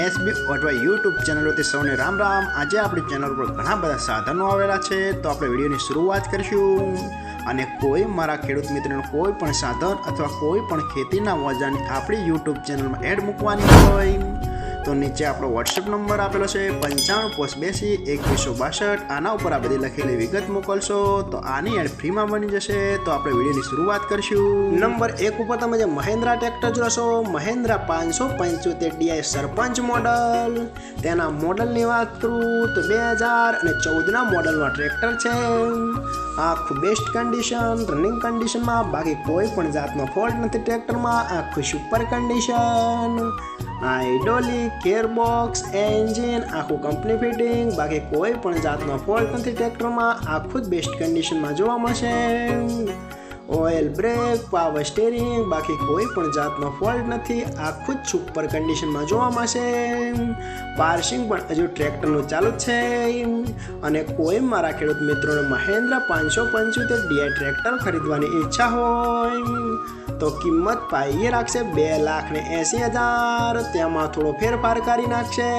SB અથવા YouTube ચેનલોથી સૌને રામ રામ। આજે આપણી ચેનલ પર ઘણા બધા સાધનો આવેલા છે, તો આપણે વિડીયોની શરૂઆત કરીશું। અને કોઈ મારા ખેડૂત મિત્રોને કોઈ પણ સાધન અથવા કોઈ પણ ખેતીના ઓજારની આપણી યુટ્યુબ ચેનલમાં એડ મૂકવાની હોય તો નીચે આપણો વોટ્સએપ નંબર આપેલો છે 95822162। આના ઉપર આ બધી લખેલી વિગત મોકલશો તો આની એડ ફ્રીમાં બની જશે। તો આપણે વિડીયોની શરૂઆત કરીશું। નંબર 1 ઉપર તમે જે મહિન્દ્રા ટ્રેક્ટર જોશો, મહિન્દ્રા 575 DI સરપંચ મોડલ। તેના મોડલની વાત કરું તો 2014ના મોડલનો ટ્રેક્ટર છે। આખું બેસ્ટ કન્ડિશન, રનિંગ કન્ડિશનમાં, બાકી કોઈ પણ જાતનો ફોલ્ટ નથી ટ્રેક્ટરમાં। આખું super condition, hydraulic, gearbox, engine આખું કંપની ફિટિંગ, બાકી કોઈ પણ જાતનો ફોલ્ટ નથી ટ્રેક્ટરમાં। આખું જ બેસ્ટ કન્ડિશનમાં જોવા મળશે। ઓઇલ બ્રેક, પાવર સ્ટીરિંગ, બાકી કોઈ પણ જાતનો ફોલ્ટ નથી। આખું જ સુપર કન્ડિશનમાં જોવા મળશે। પાર્સિંગ પણ હજુ ટ્રેક્ટરનું ચાલુ જ છે। અને કોઈ મારા ખેડૂત મિત્રોને મહિન્દ્રા 575 DI ટ્રેક્ટર ખરીદવાની ઈચ્છા હોય તો કિંમત ભાઈએ રાખશે 2,80,000। તેમાં થોડો ફેરફાર કરી નાખશે।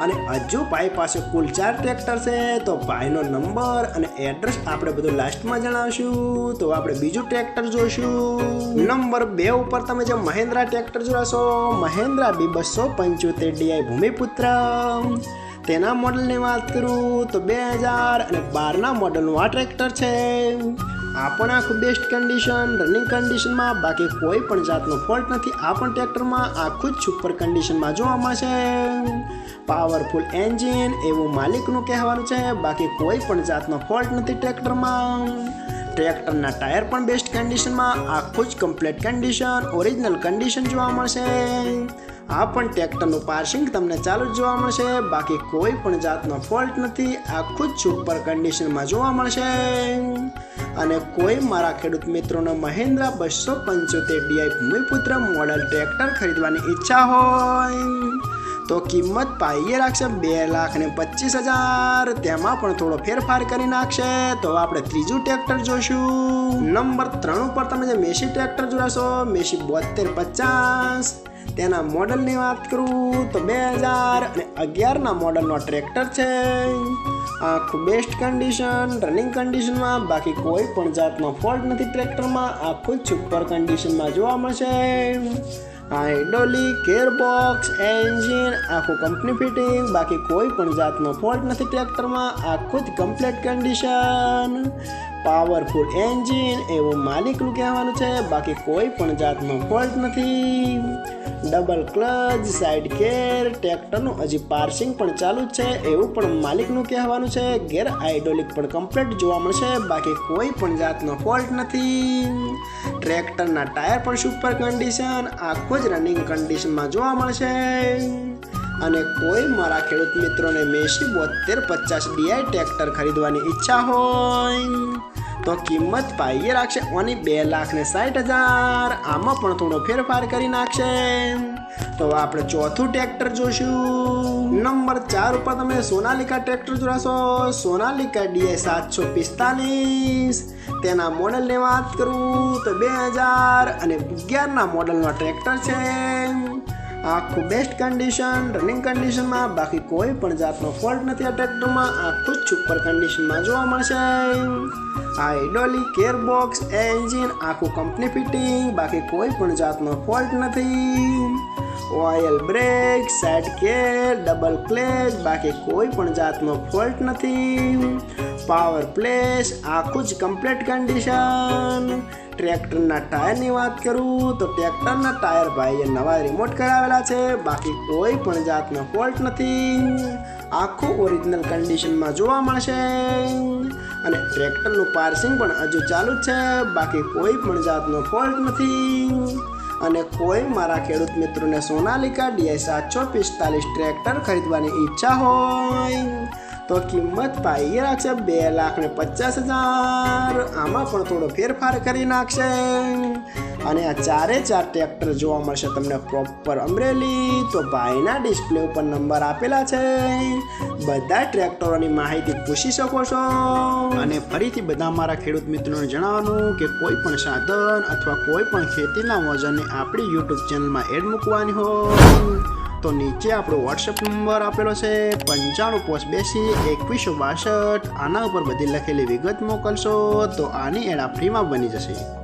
અને હજુ ભાઈ પાસે કુલ 4 ટ્રેક્ટર છે, તો ભાઈનો નંબર અને એડ્રેસ આપણે બધું લાસ્ટમાં જણાવશું। તો આપણે બીજું ટ્રેક્ટર જોઈશું। નંબર 2 ઉપર તમે જે મહિન્દ્રા ટ્રેક્ટર જોશો, મહિન્દ્રા B275 DI ભૂમિપુત્ર। તેના મોડલની વાત કરું તો 2012ના મોડલનું આ ટ્રેક્ટર છે। આ પણ આખું બેસ્ટ કન્ડિશન, રનિંગ કન્ડિશનમાં, બાકી કોઈ પણ જાતનો ફોલ્ટ નથી। આ પણ ટ્રેક્ટરમાં આખું જ સુપર કન્ડિશનમાં જોવા મળશે। પાવરફુલ એન્જિન એવું માલિકનું કહેવાનું છે, બાકી કોઈ પણ જાતનો ફોલ્ટ નથી ટ્રેક્ટરમાં। ટ્રેક્ટરના ટાયર પણ બેસ્ટ કન્ડિશનમાં, આખું જ કમ્પ્લીટ કન્ડિશન, ઓરિજિનલ કન્ડિશન જોવા મળશે। આ પણ ટ્રેક્ટરનું પાર્સિંગ તમને ચાલુ જ જોવા મળશે, બાકી કોઈ પણ જાતનો ફોલ્ટ નથી। આખું જ સુપર કન્ડિશનમાં જોવા મળશે। અને કોઈ મારા ખેડૂત મિત્રોને Mahindra 275 DI Bhumiputra model tractor ખરીદવાની ઈચ્છા હોય તો કિંમત ભાઈએ રાખશે 2,25,000। તેમાં પણ થોડો ફેરફાર કરી નાખશે। તો આપણે ત્રીજું ટ્રેક્ટર જોઈશું। નંબર 3 ઉપર તમે જે મેસી ટ્રેક્ટર જોશો, મેસી 7250। તેના મોડલની વાત કરું તો 2011ના મોડલનો ટ્રેક્ટર છે। આખું બેસ્ટ કન્ડિશન, રનિંગ કન્ડિશનમાં, બાકી કોઈ પણ જાતનો ફોલ્ટ નથી ટ્રેક્ટરમાં। આખું જ સુપર કન્ડિશનમાં જોવા મળશે। હાઇડ્રોલિક, ગિયરબોક્સ, એન્જિન આખું કંપની ફિટિંગ, બાકી કોઈ પણ જાતનો ફોલ્ટ નથી ટ્રેક્ટરમાં। આખું જ કમ્પ્લીટ કન્ડિશન, પાવરફુલ એન્જિન એવું માલિકનું કહેવાનું છે, બાકી કોઈ પણ જાતનો ફોલ્ટ નથી। ડબલ ક્લચ, સાઇડ ગેર, ટ્રેક્ટરનું હજી પાર્સિંગ પણ ચાલુ જ છે એવું પણ માલિકનું કહેવાનું છે। ગેર હાઇડ્રોલિક પણ કમ્પ્લીટ જોવા મળશે, બાકી કોઈ પણ જાતનો ફોલ્ટ નથી। ટ્રેક્ટરના ટાયર પણ સુપર કન્ડિશન, આખું જ રનિંગ કન્ડિશનમાં જોવા મળશે। અને કોઈ મારા ખેડૂત મિત્રોને મેસી 7250 DI ટ્રેક્ટર ખરીદવાની ઈચ્છા હોય તો કિંમત ભાઈએ રાખશે ઓની 2,60,000। આમાં પણ થોડો ફેરફાર કરી નાખશે। તો આપણે ચોથું ટ્રેક્ટર જોઈશું। નંબર 4 ઉપર તમે સોનાલિકા ટ્રેક્ટર જોશો, સોનાલિકા DI 745। તેના મોડલની વાત કરું તો 2011ના મોડલનો ટ્રેક્ટર છે। આખું બેસ્ટ કન્ડિશન, રનિંગ કન્ડિશનમાં, બાકી કોઈ પણ જાતનો ફોલ્ટ નથી આ ટ્રેક્ટરમાં। આખું જ સુપર કન્ડિશનમાં જોવા મળશે। હાઇડ્રોલિક, ગિયરબોક્સ, એન્જિન આખું કંપની ફિટિંગ, બાકી કોઈ પણ જાતનો ફોલ્ટ નથી। ઓઇલ બ્રેક, સાઇડ ગેર, ડબલ ક્લેચ, બાકી કોઈ પણ જાતનો ફોલ્ટ નથી। પાવર પ્લેસ આખું જ કમ્પ્લીટ કન્ડિશન। ટ્રેક્ટરના ટાયરની વાત કરું તો ટ્રેક્ટરના ટાયર ભાઈએ નવા રિમોટ કરાવેલા છે, બાકી કોઈ પણ જાતનો ફોલ્ટ નથી। આખું ઓરિજિનલ કન્ડિશનમાં જોવા મળશે। અને ટ્રેક્ટરનું પાર્સિંગ પણ હજુ ચાલુ જ છે, બાકી કોઈ પણ જાતનો ફોલ્ટ નથી। અને કોઈ મારા ખેડૂત મિત્રોને સોનાલિકા DI 745 ટ્રેક્ટર ખરીદવાની ઈચ્છા હોય તો કિંમત ભાઈએ રાખશે 2,50,000। આમાં પણ થોડો ફેરફાર કરી નાખશે। અને આ 4 ટ્રેક્ટર જોવા મળશે તમને પ્રોપર અમરેલી। તો ભાઈના ડિસ્પ્લે ઉપર નંબર આપેલા છે, બધા ટ્રેક્ટરોની માહિતી પૂછી શકો છો। અને ફરીથી બધા મારા ખેડૂત મિત્રોને જણાવવાનું કે કોઈ પણ સાધન અથવા કોઈ પણ ખેતીના ઓજારની આપણી યુટ્યુબ ચેનલમાં એડ મૂકવાની હોય તો નીચે આપણો વોટ્સએપ નંબર આપેલો છે 9582 2162. આના ઉપર બધી લખેલી વિગત મોકલશો તો આની એડ ફ્રીમાં બની જશે.